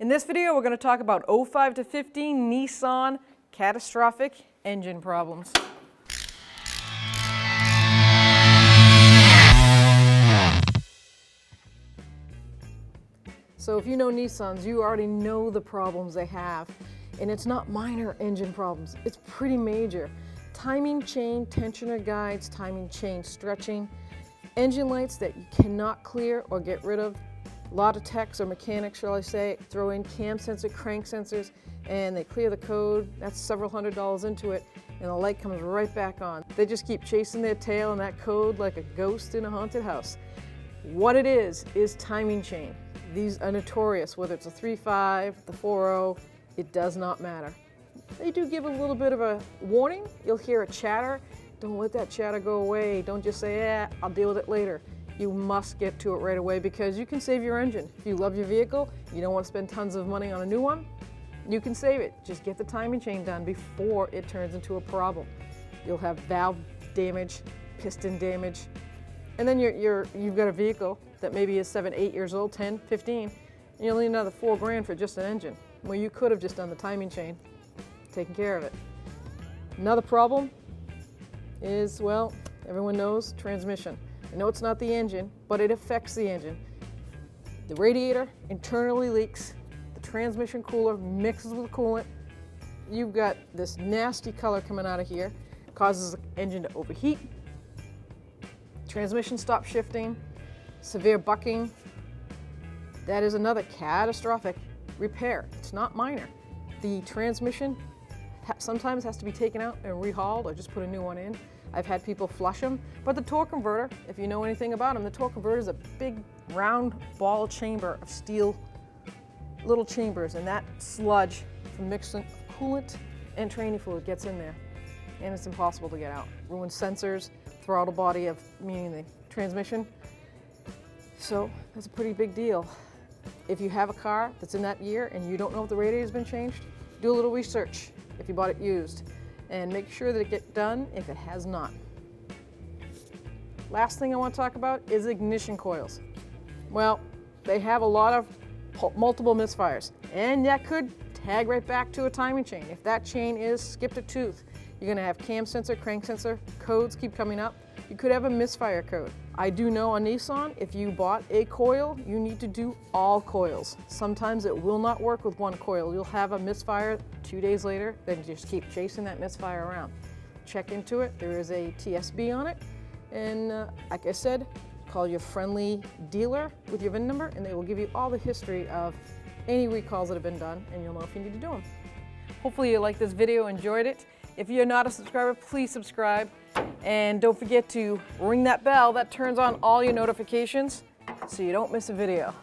In this video, we're going to talk about 05 to 15 Nissan catastrophic engine problems. So if you know Nissans, you already know the problems they have. And it's not minor engine problems, it's pretty major. Timing chain tensioner guides, timing chain stretching, engine lights that you cannot clear or get rid of. A lot of techs or mechanics, shall I say, throw in cam sensor, crank sensors, and they clear the code. That's several $100s into it, and the light comes right back on. They just keep chasing their tail in that code like a ghost in a haunted house. What it is timing chain. These are notorious, whether it's a 3.5, the 4.0, it does not matter. They do give a little bit of a warning. You'll hear a chatter. Don't let that chatter go away. Don't just say, yeah, I'll deal with it later. You must get to it right away because you can save your engine. If you love your vehicle, you don't want to spend tons of money on a new one, you can save it. Just get the timing chain done before it turns into a problem. You'll have valve damage, piston damage, and then you've got a vehicle that maybe is 7, 8 years old, 10, 15, and you'll need another $4 grand for just an engine, where you could have just done the timing chain, taken care of it. Another problem is, well, everyone knows transmission. I know it's not the engine, but it affects the engine. The radiator internally leaks, the transmission cooler mixes with coolant. You've got this nasty color coming out of here, causes the engine to overheat. Transmission stops shifting, severe bucking. That is another catastrophic repair. It's not minor. The transmission sometimes has to be taken out and rehauled or just put a new one in. I've had people flush them, but the torque converter, if you know anything about them, the torque converter is a big round ball chamber of steel, little chambers, and that sludge from mixing coolant and training fluid gets in there, and it's impossible to get out. Ruins sensors, throttle body meaning the transmission. So that's a pretty big deal. If you have a car that's in that year and you don't know if the radiator's been changed, do a little research if you bought it used, and make sure that it gets done if it has not. Last thing I want to talk about is ignition coils. Well, they have a lot of multiple misfires, and that could tag right back to a timing chain. If that chain is skipped a tooth, you're going to have cam sensor, crank sensor, codes keep coming up. You could have a misfire code. I do know on Nissan, if you bought a coil, you need to do all coils. Sometimes it will not work with one coil. You'll have a misfire 2 days later, then just keep chasing that misfire around. Check into it. There is a TSB on it. And like I said, call your friendly dealer with your VIN number, and they will give you all the history of any recalls that have been done, and you'll know if you need to do them. Hopefully you liked this video, enjoyed it. If you're not a subscriber, please subscribe. And don't forget to ring that bell that turns on all your notifications so you don't miss a video.